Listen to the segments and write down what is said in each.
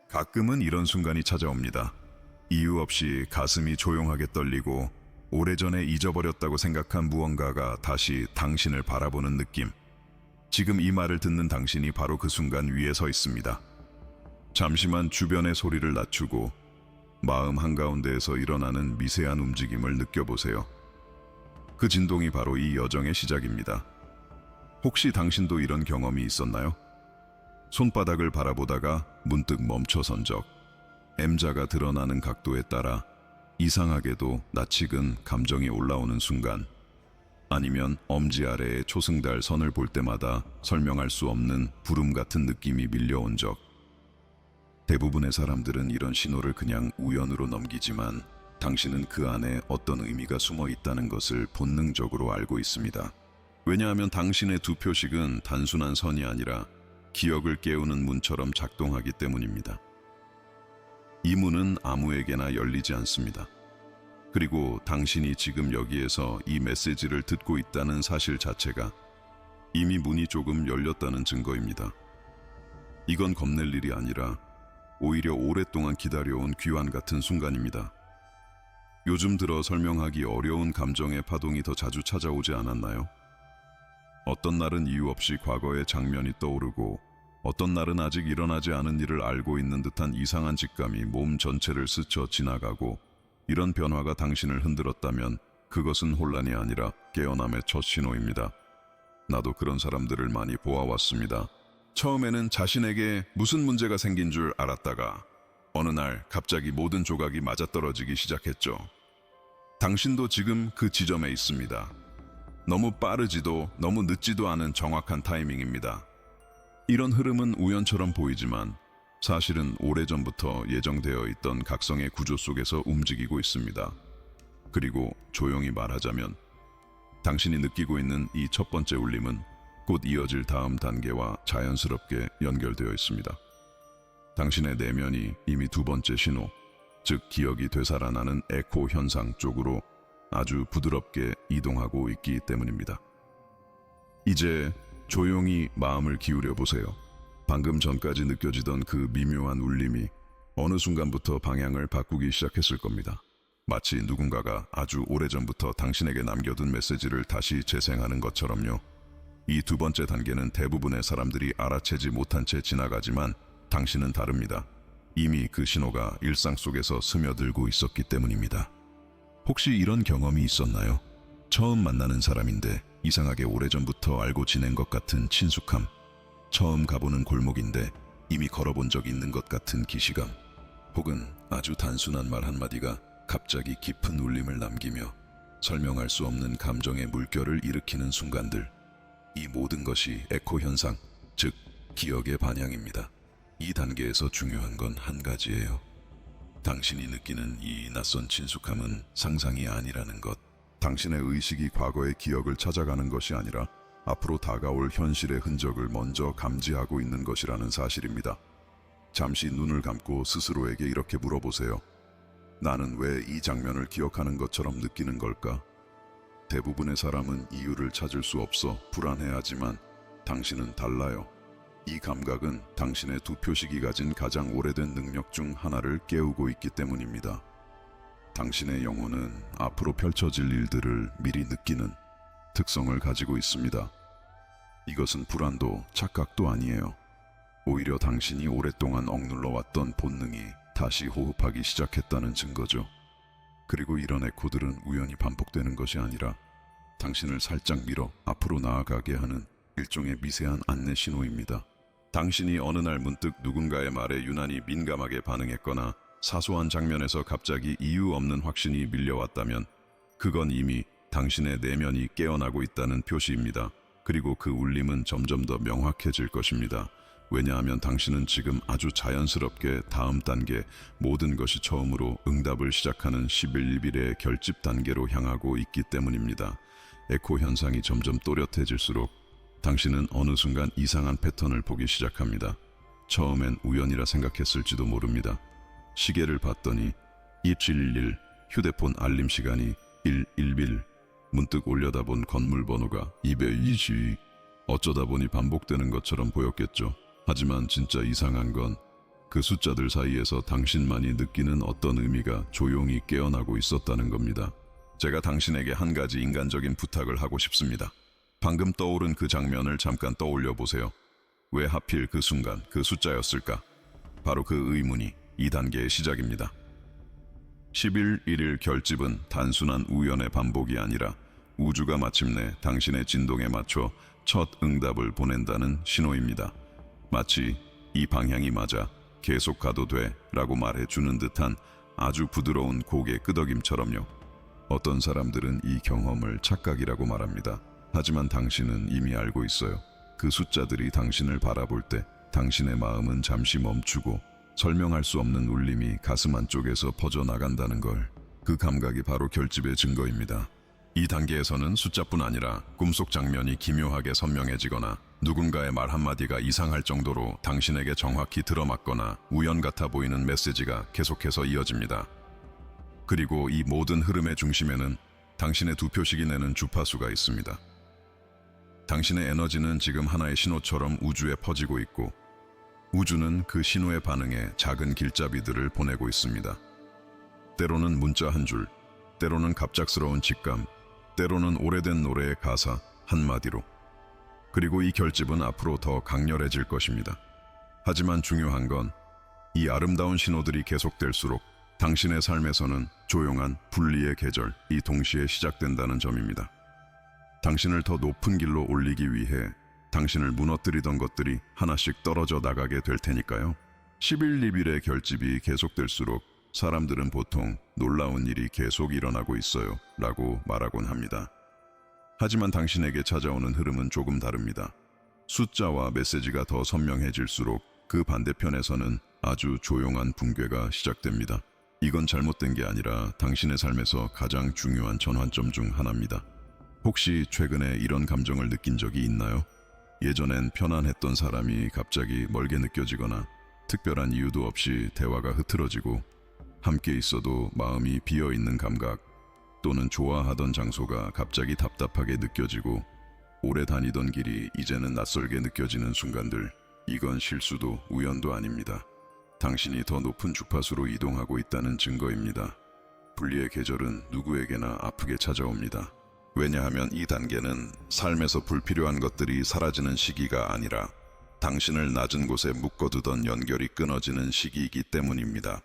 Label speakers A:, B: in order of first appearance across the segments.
A: 가끔은 이런 순간이 찾아옵니다. 이유 없이 가슴이 조용하게 떨리고 오래전에 잊어버렸다고 생각한 무언가가 다시 당신을 바라보는 느낌. 지금 이 말을 듣는 당신이 바로 그 순간 위에 서 있습니다. 잠시만 주변의 소리를 낮추고 마음 한가운데에서 일어나는 미세한 움직임을 느껴보세요. 그 진동이 바로 이 여정의 시작입니다. 혹시 당신도 이런 경험이 있었나요? 손바닥을 바라보다가 문득 멈춰선 적, M자가 드러나는 각도에 따라 이상하게도 낯익은 감정이 올라오는 순간, 아니면 엄지 아래의 초승달 선을 볼 때마다 설명할 수 없는 부름 같은 느낌이 밀려온 적. 대부분의 사람들은 이런 신호를 그냥 우연으로 넘기지만 당신은 그 안에 어떤 의미가 숨어 있다는 것을 본능적으로 알고 있습니다. 왜냐하면 당신의 두 표식은 단순한 선이 아니라 기억을 깨우는 문처럼 작동하기 때문입니다. 이 문은 아무에게나 열리지 않습니다. 그리고 당신이 지금 여기에서 이 메시지를 듣고 있다는 사실 자체가 이미 문이 조금 열렸다는 증거입니다. 이건 겁낼 일이 아니라 오히려 오랫동안 기다려온 귀환 같은 순간입니다. 요즘 들어 설명하기 어려운 감정의 파동이 더 자주 찾아오지 않았나요? 어떤 날은 이유 없이 과거의 장면이 떠오르고, 어떤 날은 아직 일어나지 않은 일을 알고 있는 듯한 이상한 직감이 몸 전체를 스쳐 지나가고, 이런 변화가 당신을 흔들었다면 그것은 혼란이 아니라 깨어남의 첫 신호입니다. 나도 그런 사람들을 많이 보아왔습니다. 처음에는 자신에게 무슨 문제가 생긴 줄 알았다가 어느 날 갑자기 모든 조각이 맞아떨어지기 시작했죠. 당신도 지금 그 지점에 있습니다. 너무 빠르지도 너무 늦지도 않은 정확한 타이밍입니다. 이런 흐름은 우연처럼 보이지만 사실은 오래전부터 예정되어 있던 각성의 구조 속에서 움직이고 있습니다. 그리고 조용히 말하자면 당신이 느끼고 있는 이 첫 번째 울림은 곧 이어질 다음 단계와 자연스럽게 연결되어 있습니다. 당신의 내면이 이미 두 번째 신호, 즉 기억이 되살아나는 에코 현상 쪽으로 아주 부드럽게 이동하고 있기 때문입니다. 이제 조용히 마음을 기울여 보세요. 방금 전까지 느껴지던 그 미묘한 울림이 어느 순간부터 방향을 바꾸기 시작했을 겁니다. 마치 누군가가 아주 오래전부터 당신에게 남겨둔 메시지를 다시 재생하는 것처럼요. 이 두 번째 단계는 대부분의 사람들이 알아채지 못한 채 지나가지만 당신은 다릅니다. 이미 그 신호가 일상 속에서 스며들고 있었기 때문입니다. 혹시 이런 경험이 있었나요? 처음 만나는 사람인데 이상하게 오래전부터 알고 지낸 것 같은 친숙함, 처음 가보는 골목인데 이미 걸어본 적 있는 것 같은 기시감, 혹은 아주 단순한 말 한마디가 갑자기 깊은 울림을 남기며 설명할 수 없는 감정의 물결을 일으키는 순간들. 이 모든 것이 에코 현상, 즉 기억의 반향입니다. 이 단계에서 중요한 건 한 가지예요. 당신이 느끼는 이 낯선 친숙함은 상상이 아니라는 것. 당신의 의식이 과거의 기억을 찾아가는 것이 아니라 앞으로 다가올 현실의 흔적을 먼저 감지하고 있는 것이라는 사실입니다. 잠시 눈을 감고 스스로에게 이렇게 물어보세요. 나는 왜 이 장면을 기억하는 것처럼 느끼는 걸까? 대부분의 사람은 이유를 찾을 수 없어 불안해하지만 당신은 달라요. 이 감각은 당신의 두 표식이 가진 가장 오래된 능력 중 하나를 깨우고 있기 때문입니다. 당신의 영혼은 앞으로 펼쳐질 일들을 미리 느끼는 특성을 가지고 있습니다. 이것은 불안도 착각도 아니에요. 오히려 당신이 오랫동안 억눌러왔던 본능이 다시 호흡하기 시작했다는 증거죠. 그리고 이런 에코들은 우연히 반복되는 것이 아니라 당신을 살짝 밀어 앞으로 나아가게 하는 일종의 미세한 안내 신호입니다. 당신이 어느 날 문득 누군가의 말에 유난히 민감하게 반응했거나 사소한 장면에서 갑자기 이유 없는 확신이 밀려왔다면 그건 이미 당신의 내면이 깨어나고 있다는 표시입니다. 그리고 그 울림은 점점 더 명확해질 것입니다. 왜냐하면 당신은 지금 아주 자연스럽게 다음 단계, 모든 것이 처음으로 응답을 시작하는 11일의 결집 단계로 향하고 있기 때문입니다. 에코 현상이 점점 또렷해질수록 당신은 어느 순간 이상한 패턴을 보기 시작합니다. 처음엔 우연이라 생각했을지도 모릅니다. 시계를 봤더니 2711, 휴대폰 알림 시간이 111, 문득 올려다본 건물 번호가 222, 어쩌다 보니 반복되는 것처럼 보였겠죠. 하지만 진짜 이상한 건 그 숫자들 사이에서 당신만이 느끼는 어떤 의미가 조용히 깨어나고 있었다는 겁니다. 제가 당신에게 한 가지 인간적인 부탁을 하고 싶습니다. 방금 떠오른 그 장면을 잠깐 떠올려 보세요. 왜 하필 그 순간 그 숫자였을까? 바로 그 의문이 2단계의 시작입니다. 10일 1일 결집은 단순한 우연의 반복이 아니라 우주가 마침내 당신의 진동에 맞춰 첫 응답을 보낸다는 신호입니다. 마치 이 방향이 맞아 계속 가도 돼 라고 말해주는 듯한 아주 부드러운 고개 끄덕임처럼요. 어떤 사람들은 이 경험을 착각이라고 말합니다. 하지만 당신은 이미 알고 있어요. 그 숫자들이 당신을 바라볼 때 당신의 마음은 잠시 멈추고 설명할 수 없는 울림이 가슴 안쪽에서 퍼져나간다는 걸. 그 감각이 바로 결집의 증거입니다. 이 단계에서는 숫자뿐 아니라 꿈속 장면이 기묘하게 선명해지거나 누군가의 말 한마디가 이상할 정도로 당신에게 정확히 들어맞거나 우연 같아 보이는 메시지가 계속해서 이어집니다. 그리고 이 모든 흐름의 중심에는 당신의 두 표식이 내는 주파수가 있습니다. 당신의 에너지는 지금 하나의 신호처럼 우주에 퍼지고 있고 우주는 그 신호에 반응해 작은 길잡이들을 보내고 있습니다. 때로는 문자 한 줄, 때로는 갑작스러운 직감, 때로는 오래된 노래의 가사 한마디로. 그리고 이 결집은 앞으로 더 강렬해질 것입니다. 하지만 중요한 건 이 아름다운 신호들이 계속될수록 당신의 삶에서는 조용한 분리의 계절이 동시에 시작된다는 점입니다. 당신을 더 높은 길로 올리기 위해 당신을 무너뜨리던 것들이 하나씩 떨어져 나가게 될 테니까요. 10일 2일의 결집이 계속될수록 사람들은 보통 놀라운 일이 계속 일어나고 있어요 라고 말하곤 합니다. 하지만 당신에게 찾아오는 흐름은 조금 다릅니다. 숫자와 메시지가 더 선명해질수록 그 반대편에서는 아주 조용한 붕괴가 시작됩니다. 이건 잘못된 게 아니라 당신의 삶에서 가장 중요한 전환점 중 하나입니다. 혹시 최근에 이런 감정을 느낀 적이 있나요? 예전엔 편안했던 사람이 갑자기 멀게 느껴지거나 특별한 이유도 없이 대화가 흐트러지고 함께 있어도 마음이 비어있는 감각, 또는 좋아하던 장소가 갑자기 답답하게 느껴지고 오래 다니던 길이 이제는 낯설게 느껴지는 순간들. 이건 실수도 우연도 아닙니다. 당신이 더 높은 주파수로 이동하고 있다는 증거입니다. 분리의 계절은 누구에게나 아프게 찾아옵니다. 왜냐하면 이 단계는 삶에서 불필요한 것들이 사라지는 시기가 아니라 당신을 낮은 곳에 묶어두던 연결이 끊어지는 시기이기 때문입니다.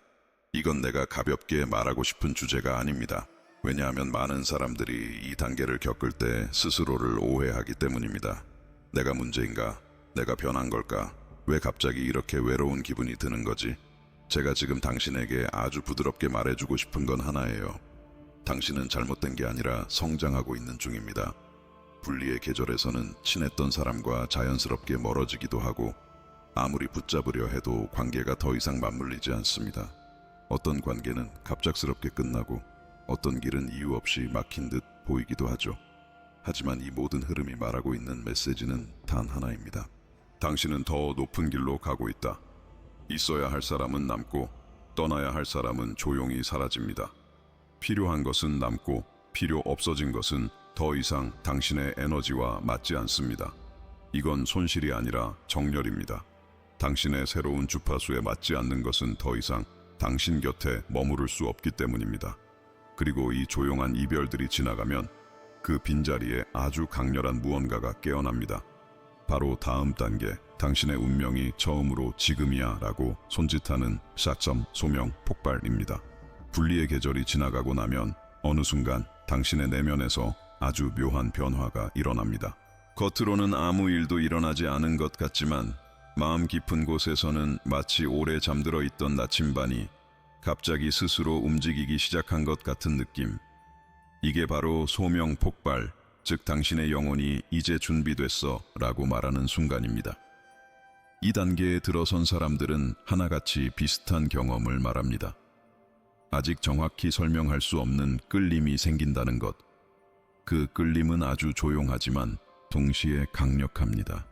A: 이건 내가 가볍게 말하고 싶은 주제가 아닙니다. 왜냐하면 많은 사람들이 이 단계를 겪을 때 스스로를 오해하기 때문입니다. 내가 문제인가? 내가 변한 걸까? 왜 갑자기 이렇게 외로운 기분이 드는 거지? 제가 지금 당신에게 아주 부드럽게 말해주고 싶은 건 하나예요. 당신은 잘못된 게 아니라 성장하고 있는 중입니다. 분리의 계절에서는 친했던 사람과 자연스럽게 멀어지기도 하고 아무리 붙잡으려 해도 관계가 더 이상 맞물리지 않습니다. 어떤 관계는 갑작스럽게 끝나고 어떤 길은 이유 없이 막힌 듯 보이기도 하죠. 하지만 이 모든 흐름이 말하고 있는 메시지는 단 하나입니다. 당신은 더 높은 길로 가고 있다. 있어야 할 사람은 남고 떠나야 할 사람은 조용히 사라집니다. 필요한 것은 남고 필요 없어진 것은 더 이상 당신의 에너지와 맞지 않습니다. 이건 손실이 아니라 정렬입니다. 당신의 새로운 주파수에 맞지 않는 것은 더 이상 당신 곁에 머무를 수 없기 때문입니다. 그리고 이 조용한 이별들이 지나가면 그 빈자리에 아주 강렬한 무언가가 깨어납니다. 바로 다음 단계, 당신의 운명이 처음으로 지금이야 라고 손짓하는 샷점 소명 폭발입니다. 분리의 계절이 지나가고 나면 어느 순간 당신의 내면에서 아주 묘한 변화가 일어납니다. 겉으로는 아무 일도 일어나지 않은 것 같지만 마음 깊은 곳에서는 마치 오래 잠들어 있던 나침반이 갑자기 스스로 움직이기 시작한 것 같은 느낌. 이게 바로 소명 폭발, 즉 당신의 영혼이 이제 준비됐어 라고 말하는 순간입니다. 이 단계에 들어선 사람들은 하나같이 비슷한 경험을 말합니다. 아직 정확히 설명할 수 없는 끌림이 생긴다는 것. 그 끌림은 아주 조용하지만 동시에 강력합니다.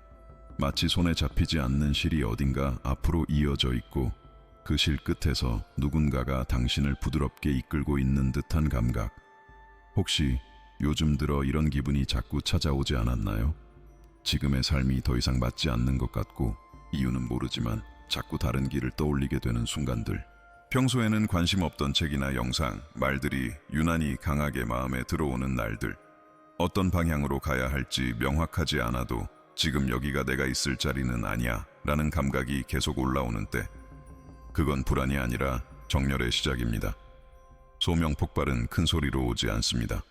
A: 마치 손에 잡히지 않는 실이 어딘가 앞으로 이어져 있고 그 실 끝에서 누군가가 당신을 부드럽게 이끌고 있는 듯한 감각. 혹시 요즘 들어 이런 기분이 자꾸 찾아오지 않았나요? 지금의 삶이 더 이상 맞지 않는 것 같고 이유는 모르지만 자꾸 다른 길을 떠올리게 되는 순간들. 평소에는 관심 없던 책이나 영상, 말들이 유난히 강하게 마음에 들어오는 날들. 어떤 방향으로 가야 할지 명확하지 않아도 지금 여기가 내가 있을 자리는 아니야 라는 감각이 계속 올라오는 때, 그건 불안이 아니라 정렬의 시작입니다. 소명 폭발은 큰 소리로 오지 않습니다.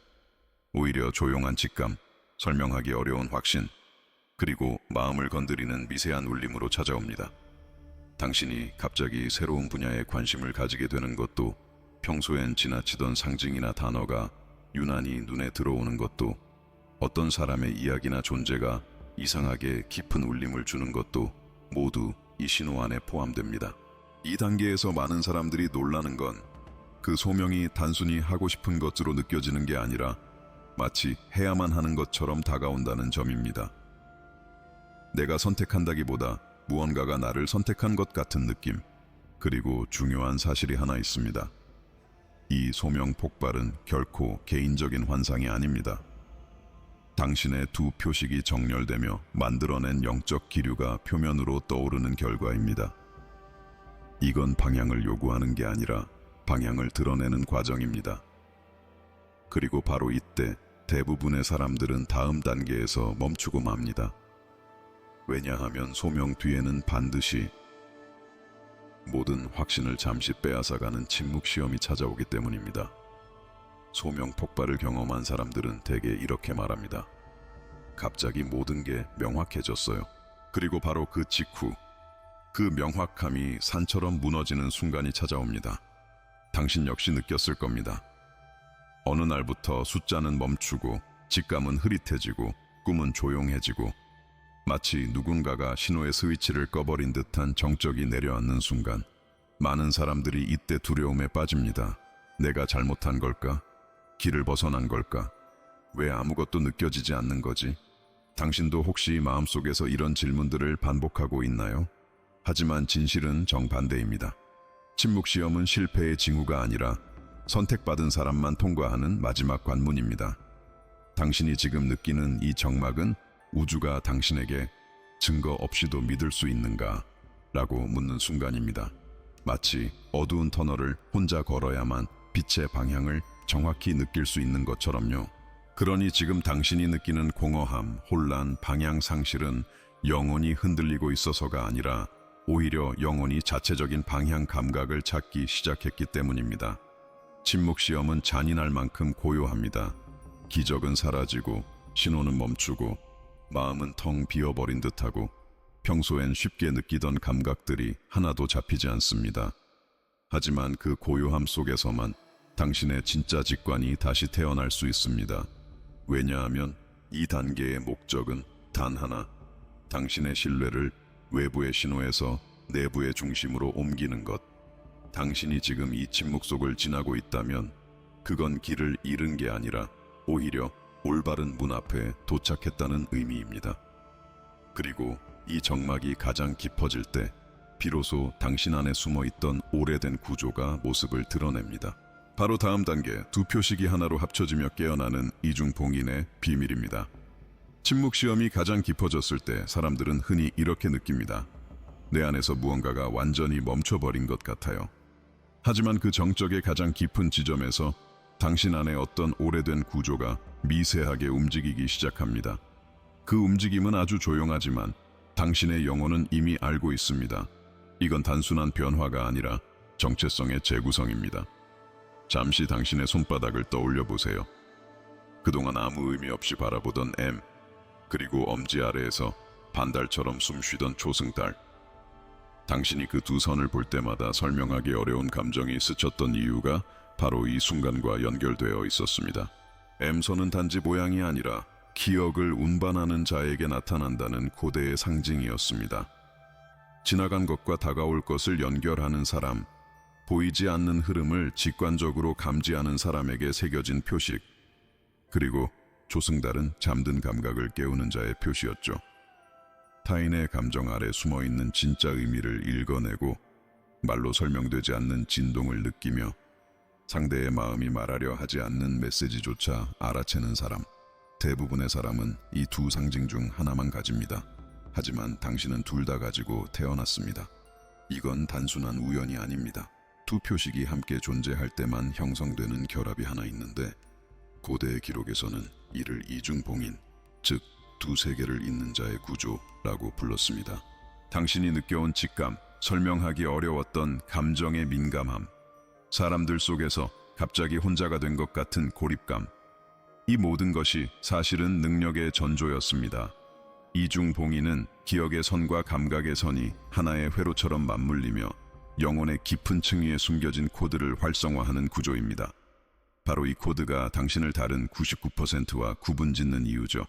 A: 오히려 조용한 직감, 설명하기 어려운 확신, 그리고 마음을 건드리는 미세한 울림으로 찾아옵니다. 당신이 갑자기 새로운 분야에 관심을 가지게 되는 것도, 평소엔 지나치던 상징이나 단어가 유난히 눈에 들어오는 것도, 어떤 사람의 이야기나 존재가 이상하게 깊은 울림을 주는 것도 모두 이 신호 안에 포함됩니다. 이 단계에서 많은 사람들이 놀라는 건 그 소명이 단순히 하고 싶은 것으로 느껴지는 게 아니라 마치 해야만 하는 것처럼 다가온다는 점입니다. 내가 선택한다기보다 무언가가 나를 선택한 것 같은 느낌. 그리고 중요한 사실이 하나 있습니다. 이 소명 폭발은 결코 개인적인 환상이 아닙니다. 당신의 두 표식이 정렬되며 만들어낸 영적 기류가 표면으로 떠오르는 결과입니다. 이건 방향을 요구하는 게 아니라 방향을 드러내는 과정입니다. 그리고 바로 이때 대부분의 사람들은 다음 단계에서 멈추고 맙니다. 왜냐하면 소명 뒤에는 반드시 모든 확신을 잠시 빼앗아가는 침묵 시험이 찾아오기 때문입니다. 소명 폭발을 경험한 사람들은 대개 이렇게 말합니다. 갑자기 모든 게 명확해졌어요. 그리고 바로 그 직후 그 명확함이 산처럼 무너지는 순간이 찾아옵니다. 당신 역시 느꼈을 겁니다. 어느 날부터 숫자는 멈추고 직감은 흐릿해지고 꿈은 조용해지고 마치 누군가가 신호의 스위치를 꺼버린 듯한 정적이 내려앉는 순간, 많은 사람들이 이때 두려움에 빠집니다. 내가 잘못한 걸까? 길을 벗어난 걸까? 왜 아무것도 느껴지지 않는 거지? 당신도 혹시 마음속에서 이런 질문들을 반복하고 있나요? 하지만 진실은 정반대입니다. 침묵 시험은 실패의 징후가 아니라 선택받은 사람만 통과하는 마지막 관문입니다. 당신이 지금 느끼는 이 적막은 우주가 당신에게 증거 없이도 믿을 수 있는가? 라고 묻는 순간입니다. 마치 어두운 터널을 혼자 걸어야만 빛의 방향을 정확히 느낄 수 있는 것처럼요. 그러니 지금 당신이 느끼는 공허함, 혼란, 방향 상실은 영혼이 흔들리고 있어서가 아니라 오히려 영혼이 자체적인 방향 감각을 찾기 시작했기 때문입니다. 침묵 시험은 잔인할 만큼 고요합니다. 기적은 사라지고 신호는 멈추고 마음은 텅 비어버린 듯하고 평소엔 쉽게 느끼던 감각들이 하나도 잡히지 않습니다. 하지만 그 고요함 속에서만 당신의 진짜 직관이 다시 태어날 수 있습니다. 왜냐하면 이 단계의 목적은 단 하나, 당신의 신뢰를 외부의 신호에서 내부의 중심으로 옮기는 것. 당신이 지금 이 침묵 속을 지나고 있다면 그건 길을 잃은 게 아니라 오히려 올바른 문 앞에 도착했다는 의미입니다. 그리고 이 적막이 가장 깊어질 때 비로소 당신 안에 숨어있던 오래된 구조가 모습을 드러냅니다. 바로 다음 단계, 두 표식이 하나로 합쳐지며 깨어나는 이중봉인의 비밀입니다. 침묵 시험이 가장 깊어졌을 때 사람들은 흔히 이렇게 느낍니다. 내 안에서 무언가가 완전히 멈춰버린 것 같아요. 하지만 그 정적의 가장 깊은 지점에서 당신 안에 어떤 오래된 구조가 미세하게 움직이기 시작합니다. 그 움직임은 아주 조용하지만 당신의 영혼은 이미 알고 있습니다. 이건 단순한 변화가 아니라 정체성의 재구성입니다. 잠시 당신의 손바닥을 떠올려 보세요. 그동안 아무 의미 없이 바라보던 M, 그리고 엄지 아래에서 반달처럼 숨쉬던 초승달. 당신이 그 두 선을 볼 때마다 설명하기 어려운 감정이 스쳤던 이유가 바로 이 순간과 연결되어 있었습니다. M선은 단지 모양이 아니라 기억을 운반하는 자에게 나타난다는 고대의 상징이었습니다. 지나간 것과 다가올 것을 연결하는 사람, 보이지 않는 흐름을 직관적으로 감지하는 사람에게 새겨진 표식, 그리고 조승달은 잠든 감각을 깨우는 자의 표시였죠. 타인의 감정 아래 숨어있는 진짜 의미를 읽어내고 말로 설명되지 않는 진동을 느끼며 상대의 마음이 말하려 하지 않는 메시지조차 알아채는 사람. 대부분의 사람은 이 두 상징 중 하나만 가집니다. 하지만 당신은 둘 다 가지고 태어났습니다. 이건 단순한 우연이 아닙니다. 두 표식이 함께 존재할 때만 형성되는 결합이 하나 있는데 고대의 기록에서는 이를 이중봉인, 즉 두 세계를 잇는 자의 구조라고 불렀습니다. 당신이 느껴온 직감, 설명하기 어려웠던 감정의 민감함, 사람들 속에서 갑자기 혼자가 된 것 같은 고립감, 이 모든 것이 사실은 능력의 전조였습니다. 이중봉인은 기억의 선과 감각의 선이 하나의 회로처럼 맞물리며 영혼의 깊은 층위에 숨겨진 코드를 활성화하는 구조입니다. 바로 이 코드가 당신을 다른 99%와 구분짓는 이유죠.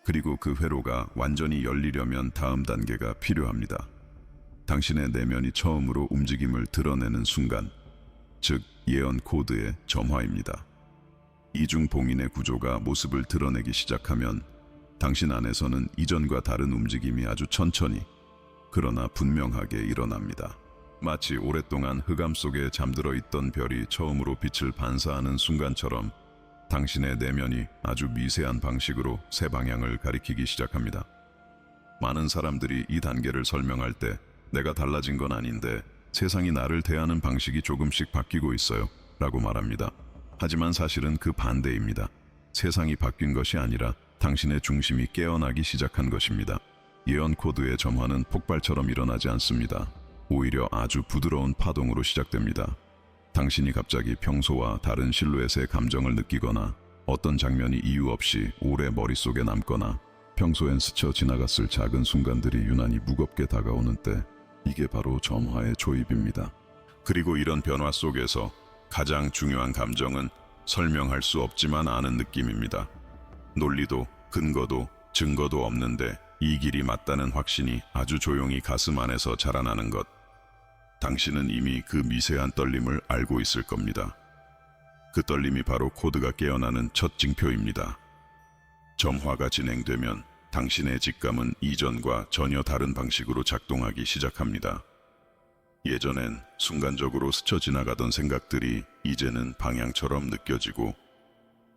A: 그리고 그 회로가 완전히 열리려면 다음 단계가 필요합니다. 당신의 내면이 처음으로 움직임을 드러내는 순간, 즉 예언 코드의 점화입니다. 이중봉인의 구조가 모습을 드러내기 시작하면 당신 안에서는 이전과 다른 움직임이 아주 천천히, 그러나 분명하게 일어납니다. 마치 오랫동안 흑암 속에 잠들어 있던 별이 처음으로 빛을 반사하는 순간처럼 당신의 내면이 아주 미세한 방식으로 새 방향을 가리키기 시작합니다. 많은 사람들이 이 단계를 설명할 때 내가 달라진 건 아닌데 세상이 나를 대하는 방식이 조금씩 바뀌고 있어요 라고 말합니다. 하지만 사실은 그 반대입니다. 세상이 바뀐 것이 아니라 당신의 중심이 깨어나기 시작한 것입니다. 예언 코드의 점화는 폭발처럼 일어나지 않습니다. 오히려 아주 부드러운 파동으로 시작됩니다. 당신이 갑자기 평소와 다른 실루엣의 감정을 느끼거나 어떤 장면이 이유 없이 오래 머릿속에 남거나 평소엔 스쳐 지나갔을 작은 순간들이 유난히 무겁게 다가오는 때, 이게 바로 점화의 초입입니다. 그리고 이런 변화 속에서 가장 중요한 감정은 설명할 수 없지만 아는 느낌입니다. 논리도 근거도 증거도 없는데 이 길이 맞다는 확신이 아주 조용히 가슴 안에서 자라나는 것. 당신은 이미 그 미세한 떨림을 알고 있을 겁니다. 그 떨림이 바로 코드가 깨어나는 첫 징표입니다. 점화가 진행되면 당신의 직감은 이전과 전혀 다른 방식으로 작동하기 시작합니다. 예전엔 순간적으로 스쳐 지나가던 생각들이 이제는 방향처럼 느껴지고,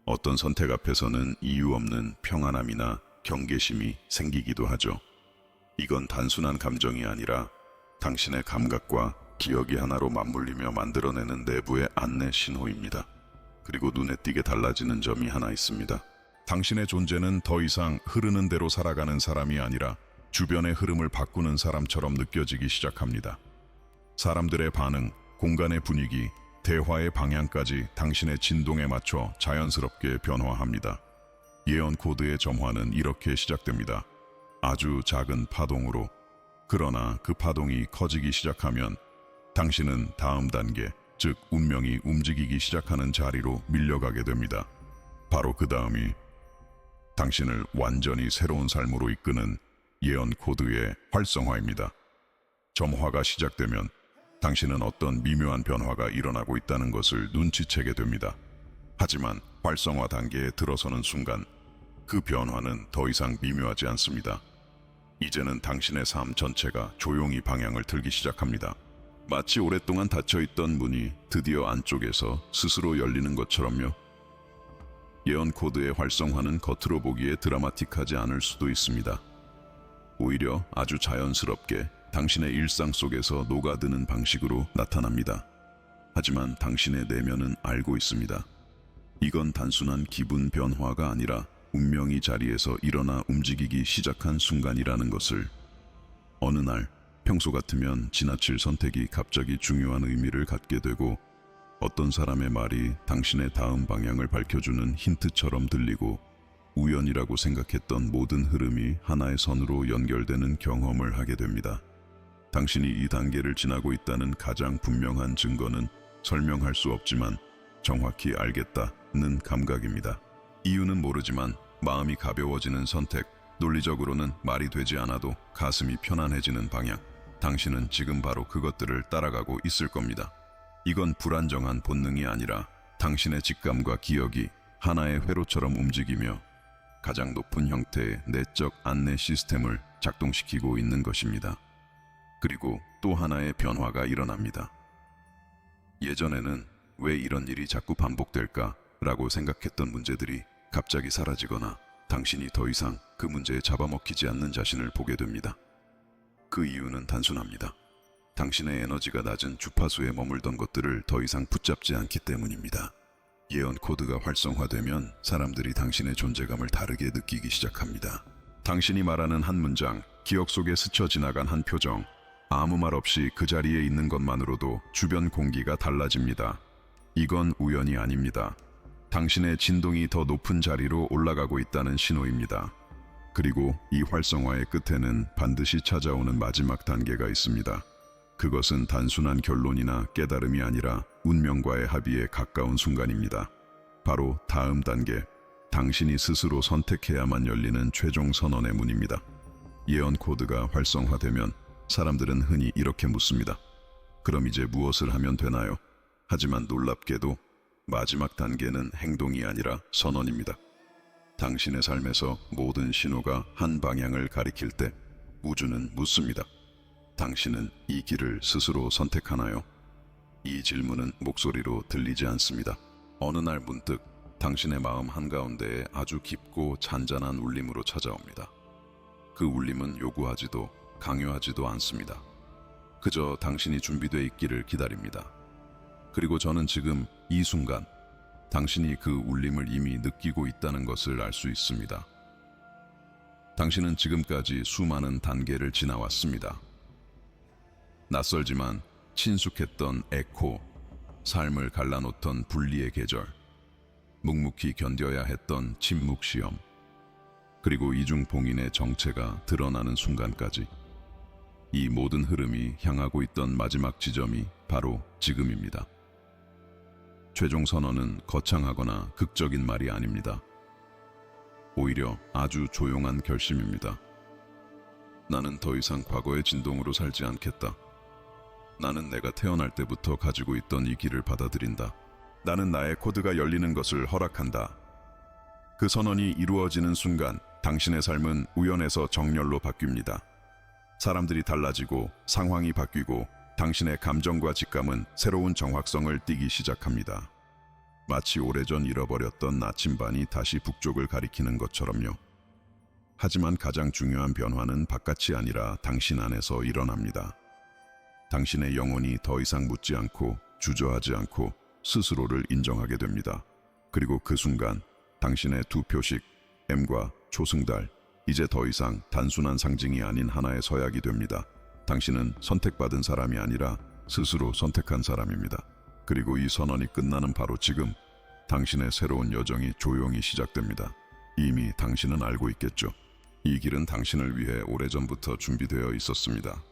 A: 어떤 선택 앞에서는 이유 없는 평안함이나 경계심이 생기기도 하죠. 이건 단순한 감정이 아니라 당신의 감각과 기억이 하나로 맞물리며 만들어내는 내부의 안내 신호입니다. 그리고 눈에 띄게 달라지는 점이 하나 있습니다. 당신의 존재는 더 이상 흐르는 대로 살아가는 사람이 아니라 주변의 흐름을 바꾸는 사람처럼 느껴지기 시작합니다. 사람들의 반응, 공간의 분위기, 대화의 방향까지 당신의 진동에 맞춰 자연스럽게 변화합니다. 예언 코드의 점화는 이렇게 시작됩니다. 아주 작은 파동으로. 그러나 그 파동이 커지기 시작하면 당신은 다음 단계, 즉 운명이 움직이기 시작하는 자리로 밀려가게 됩니다. 바로 그 다음이 당신을 완전히 새로운 삶으로 이끄는 예언 코드의 활성화입니다. 점화가 시작되면 당신은 어떤 미묘한 변화가 일어나고 있다는 것을 눈치채게 됩니다. 하지만 활성화 단계에 들어서는 순간 그 변화는 더 이상 미묘하지 않습니다. 이제는 당신의 삶 전체가 조용히 방향을 틀기 시작합니다. 마치 오랫동안 닫혀있던 문이 드디어 안쪽에서 스스로 열리는 것처럼요. 예언 코드의 활성화는 겉으로 보기에 드라마틱하지 않을 수도 있습니다. 오히려 아주 자연스럽게 당신의 일상 속에서 녹아드는 방식으로 나타납니다. 하지만 당신의 내면은 알고 있습니다. 이건 단순한 기분 변화가 아니라 운명이 자리에서 일어나 움직이기 시작한 순간이라는 것을. 어느 날 평소 같으면 지나칠 선택이 갑자기 중요한 의미를 갖게 되고, 어떤 사람의 말이 당신의 다음 방향을 밝혀주는 힌트처럼 들리고, 우연이라고 생각했던 모든 흐름이 하나의 선으로 연결되는 경험을 하게 됩니다. 당신이 이 단계를 지나고 있다는 가장 분명한 증거는 설명할 수 없지만 정확히 알겠다는 감각입니다. 이유는 모르지만 마음이 가벼워지는 선택, 논리적으로는 말이 되지 않아도 가슴이 편안해지는 방향, 당신은 지금 바로 그것들을 따라가고 있을 겁니다. 이건 불안정한 본능이 아니라 당신의 직감과 기억이 하나의 회로처럼 움직이며 가장 높은 형태의 내적 안내 시스템을 작동시키고 있는 것입니다. 그리고 또 하나의 변화가 일어납니다. 예전에는 왜 이런 일이 자꾸 반복될까? 라고 생각했던 문제들이 갑자기 사라지거나 당신이 더 이상 그 문제에 잡아먹히지 않는 자신을 보게 됩니다. 그 이유는 단순합니다. 당신의 에너지가 낮은 주파수에 머물던 것들을 더 이상 붙잡지 않기 때문입니다. 예언 코드가 활성화되면 사람들이 당신의 존재감을 다르게 느끼기 시작합니다. 당신이 말하는 한 문장, 기억 속에 스쳐 지나간 한 표정, 아무 말 없이 그 자리에 있는 것만으로도 주변 공기가 달라집니다. 이건 우연이 아닙니다. 당신의 진동이 더 높은 자리로 올라가고 있다는 신호입니다. 그리고 이 활성화의 끝에는 반드시 찾아오는 마지막 단계가 있습니다. 그것은 단순한 결론이나 깨달음이 아니라 운명과의 합의에 가까운 순간입니다. 바로 다음 단계, 당신이 스스로 선택해야만 열리는 최종 선언의 문입니다. 예언 코드가 활성화되면 사람들은 흔히 이렇게 묻습니다. 그럼 이제 무엇을 하면 되나요? 하지만 놀랍게도 마지막 단계는 행동이 아니라 선언입니다. 당신의 삶에서 모든 신호가 한 방향을 가리킬 때 우주는 묻습니다. 당신은 이 길을 스스로 선택하나요? 이 질문은 목소리로 들리지 않습니다. 어느 날 문득 당신의 마음 한가운데에 아주 깊고 잔잔한 울림으로 찾아옵니다. 그 울림은 요구하지도 강요하지도 않습니다. 그저 당신이 준비되어 있기를 기다립니다. 그리고 저는 지금 이 순간 당신이 그 울림을 이미 느끼고 있다는 것을 알 수 있습니다. 당신은 지금까지 수많은 단계를 지나왔습니다. 낯설지만 친숙했던 에코, 삶을 갈라놓던 분리의 계절, 묵묵히 견뎌야 했던 침묵 시험, 그리고 이중봉인의 정체가 드러나는 순간까지 이 모든 흐름이 향하고 있던 마지막 지점이 바로 지금입니다. 최종 선언은 거창하거나 극적인 말이 아닙니다. 오히려 아주 조용한 결심입니다. 나는 더 이상 과거의 진동으로 살지 않겠다. 나는 내가 태어날 때부터 가지고 있던 이 길을 받아들인다. 나는 나의 코드가 열리는 것을 허락한다. 그 선언이 이루어지는 순간 당신의 삶은 우연에서 정렬로 바뀝니다. 사람들이 달라지고 상황이 바뀌고 당신의 감정과 직감은 새로운 정확성을 띠기 시작합니다. 마치 오래전 잃어버렸던 나침반이 다시 북쪽을 가리키는 것처럼요. 하지만 가장 중요한 변화는 바깥이 아니라 당신 안에서 일어납니다. 당신의 영혼이 더 이상 묻지 않고 주저하지 않고 스스로를 인정하게 됩니다. 그리고 그 순간 당신의 두 표식, M과 초승달, 이제 더 이상 단순한 상징이 아닌 하나의 서약이 됩니다. 당신은 선택받은 사람이 아니라 스스로 선택한 사람입니다. 그리고 이 선언이 끝나는 바로 지금, 당신의 새로운 여정이 조용히 시작됩니다. 이미 당신은 알고 있겠죠. 이 길은 당신을 위해 오래전부터 준비되어 있었습니다.